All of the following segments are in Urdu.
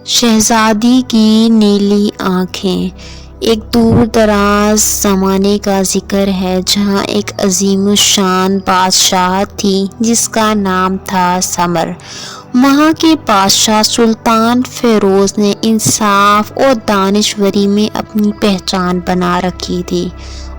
شہزادی کی نیلی آنکھیں۔ ایک دور دراز زمانے کا ذکر ہے جہاں ایک عظیم الشان بادشاہ تھی جس کا نام تھا سمر۔ وہاں کے بادشاہ سلطان فیروز نے انصاف اور دانشوری میں اپنی پہچان بنا رکھی تھی۔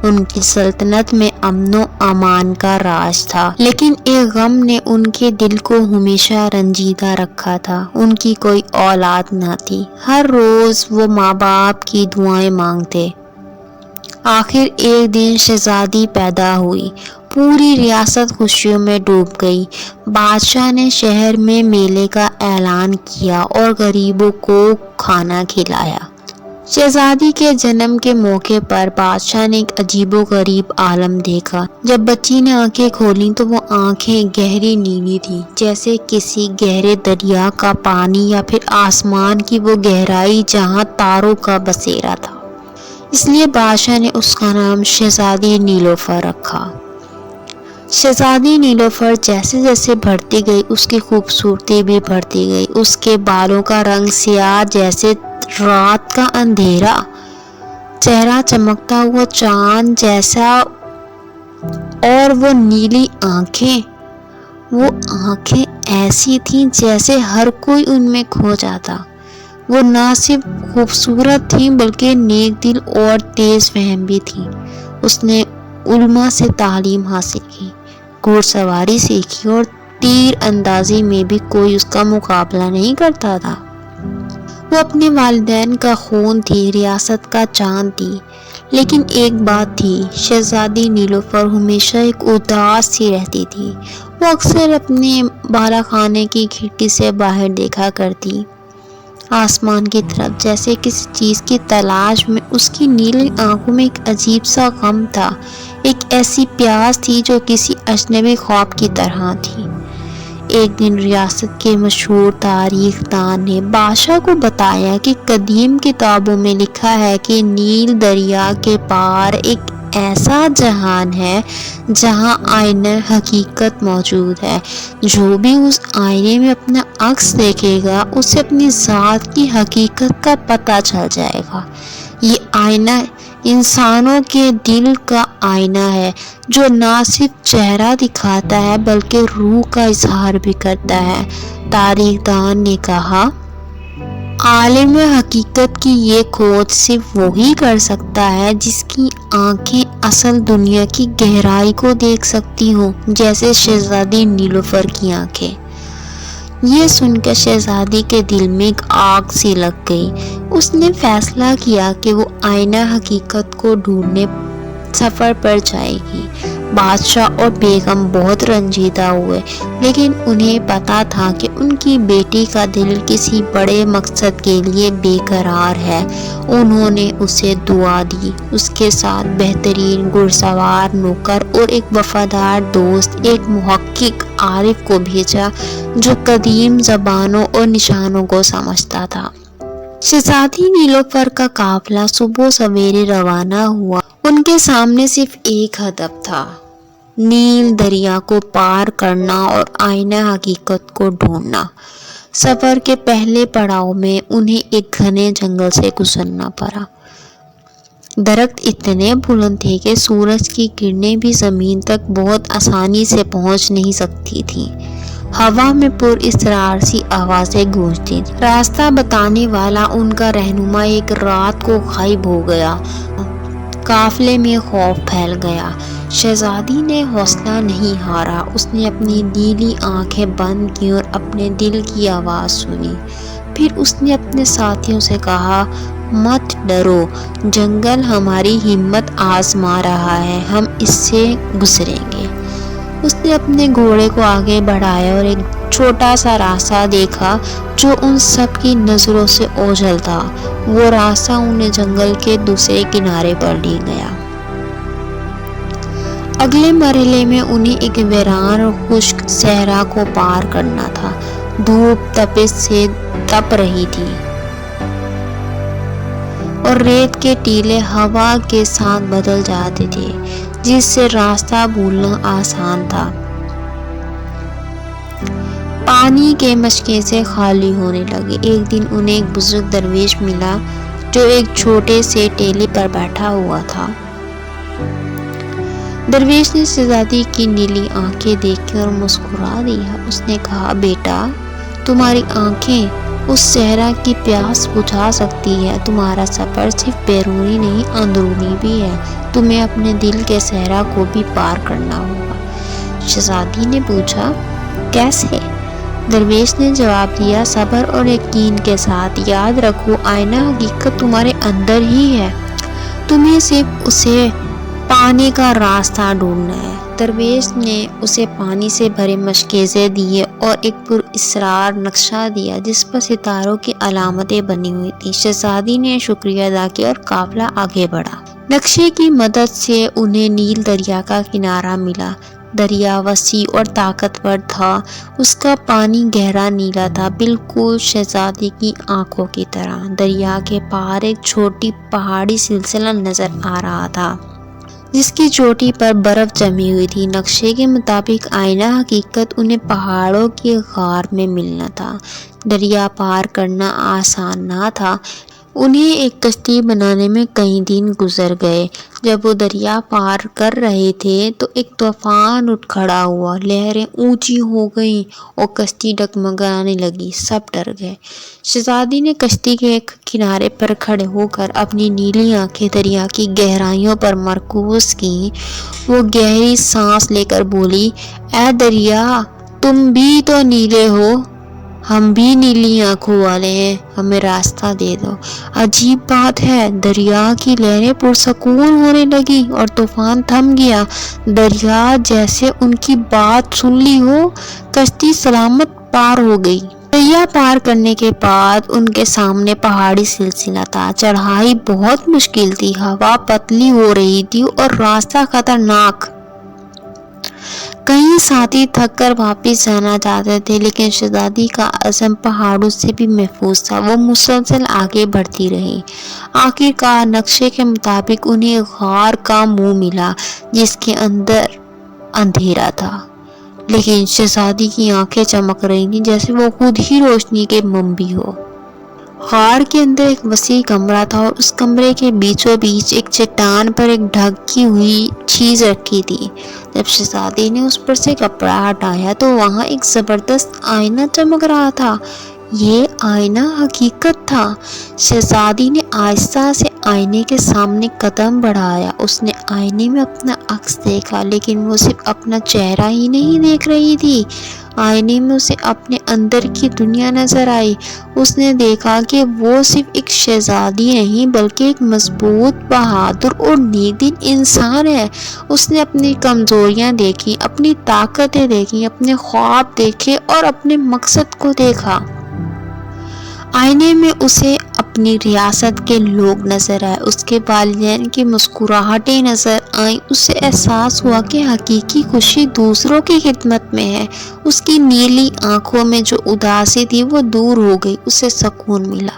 ان کی سلطنت میں امن و امان کا راج تھا، لیکن ایک غم نے ان کے دل کو ہمیشہ رنجیدہ رکھا تھا۔ ان کی کوئی اولاد نہ تھی۔ ہر روز وہ ماں باپ کی دعائیں مانگتے۔ آخر ایک دن شہزادی پیدا ہوئی۔ پوری ریاست خوشیوں میں ڈوب گئی۔ بادشاہ نے شہر میں میلے کا اعلان کیا اور غریبوں کو کھانا کھلایا۔ شہزادی کے جنم کے موقع پر بادشاہ نے ایک عجیب و غریب عالم دیکھا۔ جب بچی نے آنکھیں کھولیں تو وہ آنکھیں گہری نیلی تھیں، جیسے کسی گہرے دریا کا پانی یا پھر آسمان کی وہ گہرائی جہاں تاروں کا بسیرا تھا۔ اس لیے بادشاہ نے اس کا نام شہزادی نیلوفر رکھا۔ شہزادی نیلوفر جیسے جیسے بڑھتی گئی اس کی خوبصورتی بھی بڑھتی گئی۔ اس کے بالوں کا رنگ سیاہ جیسے رات کا اندھیرا، چہرہ چمکتا ہوا چاند جیسا، اور وہ نیلی آنکھیں، وہ آنکھیں ایسی تھیں جیسے ہر کوئی ان میں کھو جاتا۔ وہ نہ صرف خوبصورت تھیں بلکہ نیک دل اور تیز فہم بھی تھیں۔ اس نے علماء سے تعلیم حاصل کی، گھوڑ سواری سیکھی اور تیر اندازی میں بھی کوئی اس کا مقابلہ نہیں کرتا تھا۔ وہ اپنے والدین کا خون تھی، ریاست کا چاند تھی۔ لیکن ایک بات تھی، شہزادی نیلوفر ہمیشہ ایک اداس سی رہتی تھی۔ وہ اکثر اپنے بالا خانے کی کھڑکی سے باہر دیکھا کرتی، آسمان کی طرف، جیسے کسی چیز کی تلاش میں۔ اس کی نیلی آنکھوں میں ایک عجیب سا غم تھا، ایک ایسی پیاس تھی جو کسی اجنبی خواب کی طرح تھی۔ ایک دن ریاست کے مشہور تاریخ دان نے بادشاہ کو بتایا کہ قدیم کتابوں میں لکھا ہے کہ نیل دریا کے پار ایک ایسا جہان ہے جہاں آئینہ حقیقت موجود ہے۔ جو بھی اس آئینے میں اپنا عکس دیکھے گا اسے اپنی ذات کی حقیقت کا پتہ چل جائے گا۔ یہ آئینہ انسانوں کے دل کا آئینہ ہے جو نہ صرف چہرہ دکھاتا ہے بلکہ روح کا اظہار بھی کرتا ہے۔ تاریخ دان نے کہا، عالم حقیقت کی یہ کھوج صرف وہی کر سکتا ہے جس کی آنکھیں اصل دنیا کی گہرائی کو دیکھ سکتی ہوں، جیسے شہزادی نیلوفر کی آنکھیں۔ یہ سن کر شہزادی کے دل میں ایک آگ سی لگ گئی۔ اس نے فیصلہ کیا کہ وہ آئینہ حقیقت کو ڈھونڈنے سفر پر جائے گی۔ بادشاہ اور بیگم بہت رنجیدہ ہوئے، لیکن انہیں پتا تھا کہ ان کی بیٹی کا دل کسی بڑے مقصد کے لیے بے قرار ہے۔ انہوں نے اسے دعا دی، اس کے ساتھ بہترین گھڑ سوار نوکر اور ایک وفادار دوست، ایک محقق عارف کو بھیجا جو قدیم زبانوں اور نشانوں کو سمجھتا تھا۔ شہزادی نیلوفر کا قافلہ صبح سویرے روانہ ہوا۔ ان کے سامنے صرف ایک ہدف تھا، نیل دریا کو پار کرنا اور آئینہ حقیقت کو ڈھونڈنا۔ سفر کے پہلے پڑاؤ میں انہیں ایک گھنے جنگل سے گزرنا پڑا۔ درخت اتنے بلند تھے کہ سورج کی کرنیں بھی زمین تک بہت آسانی سے پہنچ نہیں سکتی تھیں۔ ہوا میں پر اسرار سی آوازیں گونجتی تھیں۔ راستہ بتانے والا ان کا رہنما ایک رات کو غائب ہو گیا۔ قافلے میں خوف پھیل گیا۔ شہزادی نے حوصلہ نہیں ہارا۔ اس نے اپنی نیلی آنکھیں بند کی اور اپنے دل کی آواز سنی۔ پھر اس نے اپنے ساتھیوں سے کہا، مت ڈرو، جنگل ہماری ہمت آزما رہا ہے، ہم اس سے گزریں گے۔ اس نے اپنے گھوڑے کو آگے بڑھایا اور ایک چھوٹا سا راستہ دیکھا جو ان سب کی نظروں سے اوجھل تھا۔ وہ راستہ انہیں جنگل کے دوسرے کنارے پر لے گیا۔ اگلے مرحلے میں انہیں ایک ویران اور خشک صحرا کو پار کرنا تھا۔ دھوپ تپش سے تپ رہی تھی اور ریت کے ٹیلے ہوا کے ساتھ بدل جاتے تھے، جس سے راستہ بھولنا آسان تھا۔ پانی کے مشکے سے خالی ہونے لگے۔ ایک دن انہیں ایک بزرگ درویش ملا جو ایک چھوٹے سے ٹیلے پر بیٹھا ہوا تھا۔ درویش نے شہزادی کی نیلی آنکھیں دیکھی اور مسکرا دیا۔ اس نے کہا، بیٹا، تمہاری آنکھیں اس صحرا کی پیاس بجھا سکتی ہے۔ تمہارا سفر صرف بیرونی نہیں اندرونی بھی ہے۔ تمہیں اپنے دل کے صحرا کو بھی پار کرنا ہوگا۔ شہزادی نے پوچھا، کیسے؟ درویش نے جواب دیا، صبر اور یقین کے ساتھ۔ یاد رکھو، آئینہ حقیقت تمہارے اندر ہی ہے، تمہیں صرف اسے پانے کا راستہ ڈھونڈنا ہے۔ درویش نے اسے پانی سے بھرے مشکیزے دیے اور ایک پراسرار نقشہ دیا جس پر ستاروں کی علامتیں بنی ہوئی تھیں۔ شہزادی نے شکریہ ادا کیا اور قافلہ آگے بڑھا۔ نقشے کی مدد سے انہیں نیل دریا کا کنارہ ملا۔ دریا وسیع اور طاقتور تھا، اس کا پانی گہرا نیلا تھا، بالکل شہزادی کی آنکھوں کی طرح۔ دریا کے پار ایک چھوٹی پہاڑی سلسلہ نظر آ رہا تھا جس کی چوٹی پر برف جمی ہوئی تھی۔ نقشے کے مطابق آئینہ حقیقت انہیں پہاڑوں کی غار میں ملنا تھا۔ دریا پار کرنا آسان نہ تھا، انہیں ایک کشتی بنانے میں کئی دن گزر گئے۔ جب وہ دریا پار کر رہے تھے تو ایک طوفان اٹھ کھڑا ہوا، لہریں اونچی ہو گئیں اور کشتی ڈگمگانے لگی۔ سب ڈر گئے۔ شہزادی نے کشتی کے ایک کنارے پر کھڑے ہو کر اپنی نیلی آنکھیں دریا کی گہرائیوں پر مرکوز کیں۔ وہ گہری سانس لے کر بولی، اے دریا، تم بھی تو نیلے ہو، ہم بھی نیلی آنکھوں والے ہیں، ہمیں راستہ دے دو۔ عجیب بات ہے، دریا کی لہریں پرسکون ہونے لگی اور طوفان تھم گیا۔ دریا جیسے ان کی بات سن لی ہو، کشتی سلامت پار ہو گئی۔ دریا پار کرنے کے بعد ان کے سامنے پہاڑی سلسلہ تھا۔ چڑھائی بہت مشکل تھی، ہوا پتلی ہو رہی تھی اور راستہ خطرناک۔ کئی ساتھی تھک کر واپس جانا چاہتے تھے، لیکن شہزادی کا عزم پہاڑوں سے بھی محفوظ تھا۔ وہ مسلسل آگے بڑھتی رہی۔ آخرکار نقشے کے مطابق انہیں غار کا منہ ملا جس کے اندر اندھیرا تھا، لیکن شہزادی کی آنکھیں چمک رہی تھیں جیسے وہ خود ہی روشنی کے منبع ہو۔ غار کے اندر ایک وسیع کمرہ تھا اور اس کمرے کے بیچوں بیچ ایک چٹان پر ایک ڈھکی ہوئی چیز رکھی تھی۔ جب شہزادی نے اس پر سے کپڑا ہٹایا تو وہاں ایک زبردست آئینہ چمک رہا تھا۔ یہ آئینہ حقیقت تھا۔ شہزادی نے آہستہ سے آئینے کے سامنے قدم بڑھایا۔ اس نے آئینے میں اپنا عکس دیکھا، لیکن وہ صرف اپنا چہرہ ہی نہیں دیکھ رہی تھی، آئینے میں اسے اپنے اندر کی دنیا نظر آئی۔ اس نے دیکھا کہ وہ صرف ایک شہزادی نہیں بلکہ ایک مضبوط، بہادر اور نیک دل انسان ہے۔ اس نے اپنی کمزوریاں دیکھی، اپنی طاقتیں دیکھی، اپنے خواب دیکھے اور اپنے مقصد کو دیکھا۔ آئینے میں اسے اپنی ریاست کے لوگ نظر آئے، اس کے والدین کی مسکراہٹیں نظر آئیں۔ اسے احساس ہوا کہ حقیقی خوشی دوسروں کی خدمت میں ہے۔ اس کی نیلی آنکھوں میں جو اداسی تھی وہ دور ہو گئی، اسے سکون ملا۔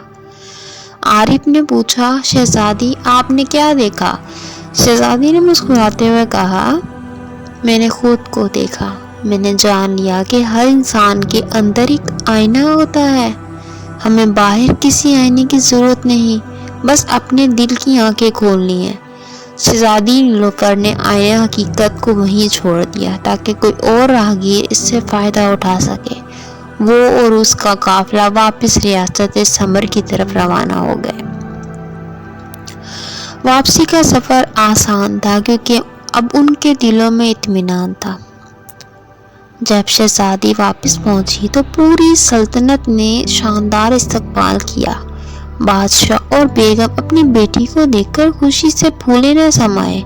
عارف نے پوچھا، شہزادی، آپ نے کیا دیکھا؟ شہزادی نے مسکراتے ہوئے کہا، میں نے خود کو دیکھا۔ میں نے جان لیا کہ ہر انسان کے اندر ایک آئینہ ہوتا ہے۔ ہمیں باہر کسی آئینے کی ضرورت نہیں، بس اپنے دل کی آنکھیں کھولنی ہیں۔ شہزادی نیلوفر نے آئینہ حقیقت کو وہیں چھوڑ دیا تاکہ کوئی اور راہگیر اس سے فائدہ اٹھا سکے۔ وہ اور اس کا قافلہ واپس ریاست سمر کی طرف روانہ ہو گئے۔ واپسی کا سفر آسان تھا کیونکہ اب ان کے دلوں میں اطمینان تھا۔ جب شہزادی واپس پہنچی تو پوری سلطنت نے شاندار استقبال کیا۔ بادشاہ اور بیگم اپنی بیٹی کو دیکھ کر خوشی سے پھولے نہ سمائے،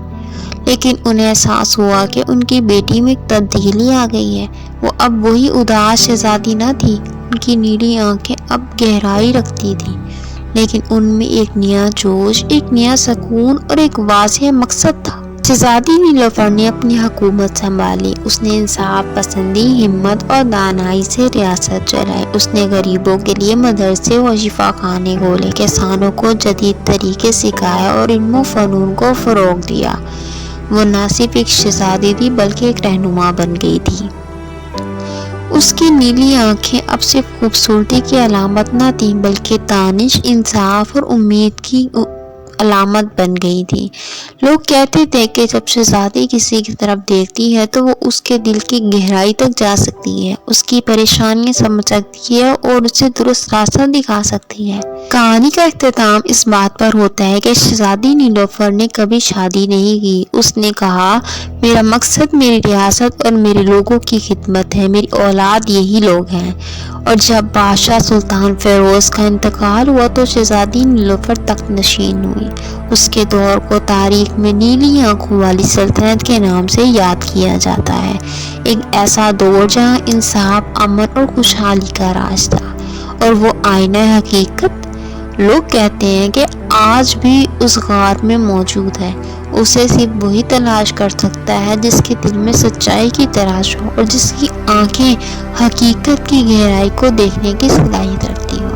لیکن انہیں احساس ہوا کہ ان کی بیٹی میں ایک تبدیلی آ گئی ہے۔ وہ اب وہی اداس شہزادی نہ تھی، ان کی نیلی آنکھیں اب گہرائی رکھتی تھیں، لیکن ان میں ایک نیا جوش، ایک نیا سکون اور ایک واضح مقصد تھا۔ شہزادی نیلوفر نے اپنی حکومت سنبھالی۔ اس نے انصاف پسندی، ہمت اور دانائی سے ریاست چلائی۔ اس نے غریبوں کے لیے مدرسے اور شفا خانے کھولے، کسانوں کو جدید طریقے سکھائے اور علم و فنون کو فروغ دیا۔ وہ نہ صرف ایک شہزادی تھی بلکہ ایک رہنما بن گئی تھی۔ اس کی نیلی آنکھیں اب صرف خوبصورتی کی علامت نہ تھیں بلکہ دانش، انصاف اور امید کی علامت بن گئی تھی۔ لوگ کہتے تھے کہ جب شہزادی کسی کی طرف دیکھتی ہے تو وہ اس کے دل کی گہرائی تک جا سکتی ہے، اس کی پریشانیاں سمجھ سکتی ہے اور اسے درست راستہ دکھا سکتی ہے۔ کہانی کا اختتام اس بات پر ہوتا ہے کہ شہزادی نیلوفر نے کبھی شادی نہیں کی۔ اس نے کہا، میرا مقصد میری ریاست اور میرے لوگوں کی خدمت ہے، میری اولاد یہی لوگ ہیں۔ اور جب بادشاہ سلطان فیروز کا انتقال ہوا تو شہزادی نیلوفر تخت نشین ہوئی۔ اس کے دور کو تاریخ میں نیلی آنکھوں والی سلطنت کے نام سے یاد کیا جاتا ہے، ایک ایسا دور جہاں انصاف، امن اور خوشحالی کا راج تھا، اور وہ آئینہ حقیقت لوگ کہتے ہیں کہ آج بھی اس غار میں موجود ہے۔ اسے صرف وہی تلاش کر سکتا ہے جس کے دل میں سچائی کی تلاش ہو اور جس کی آنکھیں حقیقت کی گہرائی کو دیکھنے کی صلاحیت رکھتی ہو۔